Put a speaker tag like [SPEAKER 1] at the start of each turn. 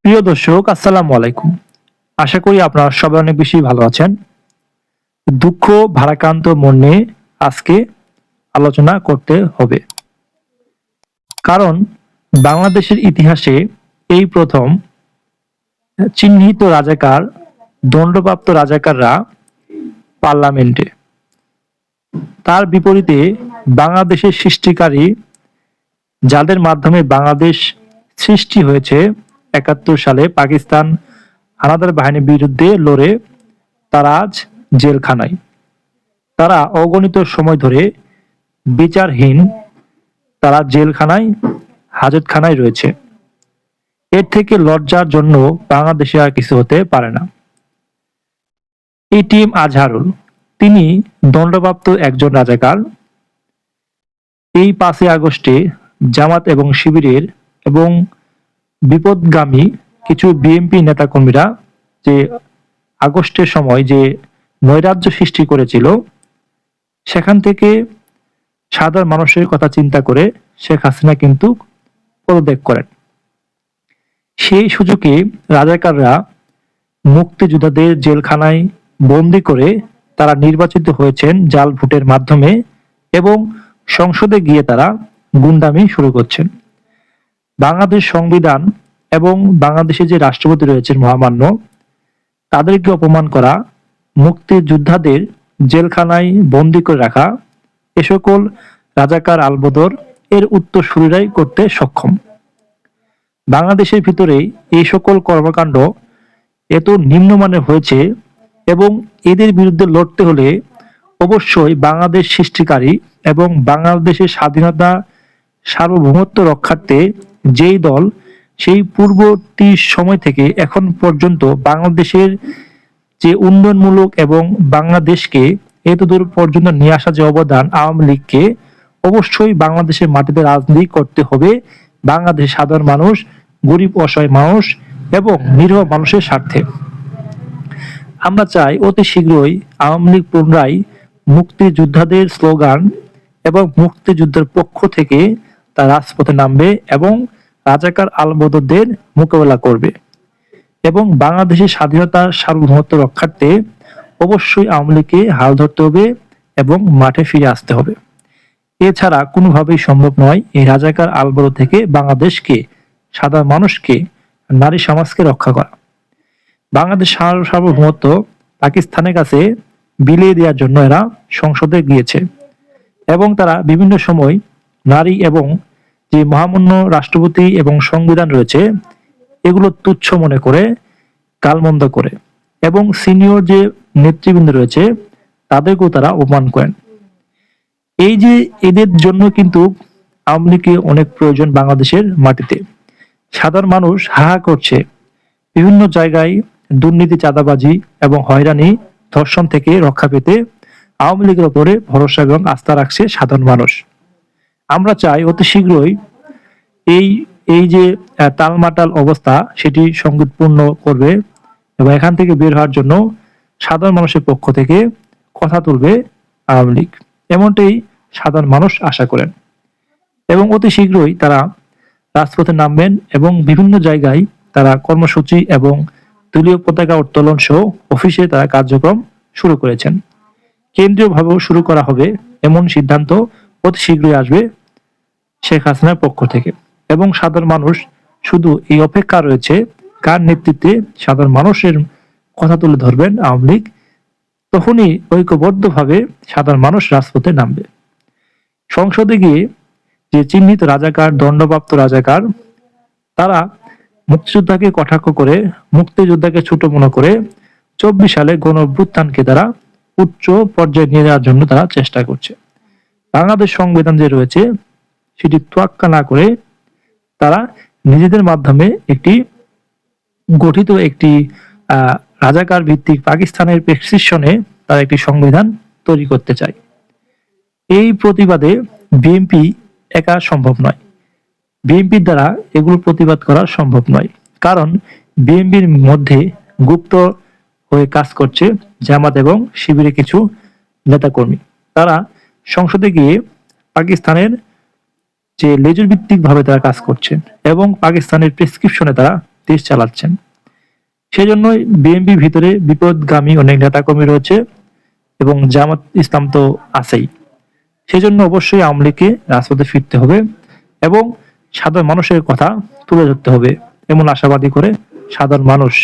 [SPEAKER 1] প্রিয় দর্শক, আসসালামু আলাইকুম। আশা করি আপনারা সবাই অনেক বেশি ভালো আছেন। দুঃখ ভারাক্রান্ত মন নিয়ে আজকে আলোচনা করতে হবে। কারণ বাংলাদেশের ইতিহাসে এই প্রথম চিহ্নিত রাজাকার, দণ্ডপ্রাপ্ত রাজাকাররা পার্লামেন্টে। তার বিপরীতে বাংলাদেশের সৃষ্টিকারী, যাদের মাধ্যমে বাংলাদেশ সৃষ্টি হয়েছে ৭১ সালে পাকিস্তান হানাদার বাহিনীর বিরুদ্ধে লড়ে, তারা আজ জেলখানায়। তারা অগণিত সময় ধরে বিচারহীন তারা জেলখানায়, হাজতখানায় রয়েছে। এর থেকে লজ্জার জন্য বাংলাদেশে আর কিছু হতে পারে না। এটিএম আজহারুল, তিনি দণ্ডপ্রাপ্ত একজন রাজাকার। এই ৫ই আগস্টে জামাত এবং শিবিরের এবং বিপদগামী কিছু বিএনপি নেতাকর্মীরা যে আগস্টের সময় যে নৈরাজ্য সৃষ্টি করেছিল, সেখান থেকে সাধারণ মানুষের কথা চিন্তা করে শেখ হাসিনা কিন্তু পদত্যাগ করেন। সেই সুযোগে রাজাকাররা মুক্তিযোদ্ধাদের জেলখানায় বন্দী করে তারা নির্বাচিত হয়েছেন জাল ভোটের মাধ্যমে এবং সংসদে গিয়ে তারা গুন্ডামি শুরু করছেন। বাংলাদেশ সংবিধান এবং বাংলাদেশে যে রাষ্ট্রপতি রয়েছেন মহামান্য, তাদেরকে অপমান করা, মুক্তিযোদ্ধাদের জেলখানায় বন্দী করে রাখা, এ সকল রাজাকার আলবদর এর উত্তরসূরিরাই করতে সক্ষম। বাংলাদেশের ভিতরে এই সকল কর্মকাণ্ড এত নিম্নমানের হয়েছে এবং এদের বিরুদ্ধে লড়তে হলে অবশ্যই বাংলাদেশ সৃষ্টিকারী এবং বাংলাদেশের স্বাধীনতা সার্বভৌমত্ব রক্ষার্থে যেই দল সেই পূর্ববর্তী সময় থেকে এখন পর্যন্ত বাংলাদেশের যে উন্নয়নমূলক এবং বাংলাদেশকে এতদূর পর্যন্ত নিয়ে আসা যে অবদান, আওয়ামী লীগকে অবশ্যই বাংলাদেশের মাটিতে রাজনীতি করতে হবে বাংলাদেশের সাধারণ মানুষ, গরিব অসহায় মানুষ এবং নিরীহ মানুষের স্বার্থে। আমরা চাই অতি শীঘ্রই আওয়ামী লীগ পুনরায় মুক্তিযোদ্ধাদের স্লোগান এবং মুক্তিযুদ্ধের পক্ষ থেকে তার রাজপথে নামবে এবং রাজাকার আলবদরদের মোকাবেলা করবে এবং বাংলাদেশের স্বাধীনতার সার্বভৌমত্ব রক্ষার্থে অবশ্যই আওয়ামী লীগকে হাল ধরতে হবে এবং মাঠে ফিরে আসতে হবে। এছাড়া কোনোভাবেই সম্ভব নয় এই রাজাকার আলবদর থেকে বাংলাদেশকে, সাধারণ মানুষকে, নারী সমাজকে রক্ষা করা। বাংলাদেশ সার্বভৌমত্ব পাকিস্তানের কাছে বিলিয়ে দেওয়ার জন্য এরা সংসদে গিয়েছে এবং তারা বিভিন্ন সময় নারী এবং যে মহামান্য রাষ্ট্রপতি এবং সংবিধান রয়েছে এগুলো তুচ্ছ মনে করে, গালমন্দ করে এবং সিনিয়র যে নেতৃবৃন্দ রয়েছে তাদেরকেও তারা অপমান করেন। এই যে এদের জন্য কিন্তু আওয়ামী লীগের অনেক প্রয়োজন বাংলাদেশের মাটিতে। সাধারণ মানুষ হাহা করছে। বিভিন্ন জায়গায় দুর্নীতি, চাঁদাবাজি এবং হয়রানি, ধর্ষণ থেকে রক্ষা পেতে আওয়ামী লীগের উপরে ভরসা এবং আস্থা রাখছে সাধারণ মানুষ। আমরা চাই অতি শীঘ্রই এই এই যে টালমাটাল অবস্থা সেটি সংগীতপূর্ণ করবে এবং এখান থেকে বের হওয়ার জন্য সাধারণ মানুষের পক্ষ থেকে কথা তুলবে আওয়ামী লীগ, এমনটাই সাধারণ মানুষ আশা করেন এবং অতি শীঘ্রই তারা রাজপথে নামবেন এবং বিভিন্ন জায়গায় তারা কর্মসূচি এবং দলীয় পতাকা উত্তোলন সহ অফিসে তারা কার্যক্রম শুরু করেছেন। কেন্দ্রীয়ভাবেও শুরু করা হবে এমন সিদ্ধান্ত অতি শীঘ্রই আসবে শেখ হাসিনার পক্ষ থেকে এবং সাধারণ মানুষ শুধু এই অপেক্ষা রয়েছে কার নেতৃত্বে সাধারণ মানুষের কথা তুলে ধরবেন আওয়ামী লীগ, তখনই ঐক্যবদ্ধভাবে সাধারণ মানুষ রাজপথে নামবে। সংসদে গিয়ে যে চিহ্নিত রাজাকার, দণ্ডপ্রাপ্ত রাজাকার, তারা মুক্তিযোদ্ধাকে কটাক্ষ করে, মুক্তিযোদ্ধাকে ছোট মনে করে ২৪ সালে গণ অভ্যুত্থানকে তারা উচ্চ পর্যায়ে নিয়ে যাওয়ার জন্য তারা চেষ্টা করছে। বাংলাদেশ সংবিধান যে রয়েছে সেটি তোয়াক্কা না করে তারা নিজেদের মাধ্যমে একটি গঠিত একটি রাজাকার ভিত্তিক পাকিস্তানের প্রেসক্রিপশনে তারা একটি সংবিধান তৈরি করতে চায়। এই প্রতিবাদে বিএনপি একা সম্ভব নয়, বিএনপির দ্বারা এগুলো প্রতিবাদ করা সম্ভব নয়, কারণ বিএনপির মধ্যে গুপ্ত হয়ে কাজ করছে জামাত এবং শিবিরের কিছু নেতাকর্মী। তারা সংসদে গিয়ে পাকিস্তানের যে লেজুর ভিত্তিক ভাবে তারা কাজ করছেন এবং পাকিস্তানের প্রেসক্রিপশনে তারা দেশ চালাচ্ছেন। সেজন্যই বিএনপির ভিতরে বিপদগামী অনেক নেতাকর্মী রয়েছে এবং জামাত ইসলাম তো আছেই। সেজন্য অবশ্যই আওয়ামী লীগকে রাজপথে ফিরতে হবে এবং সাধারণ মানুষের কথা তুলে ধরতে হবে এমন আশাবাদী করে সাধারণ মানুষ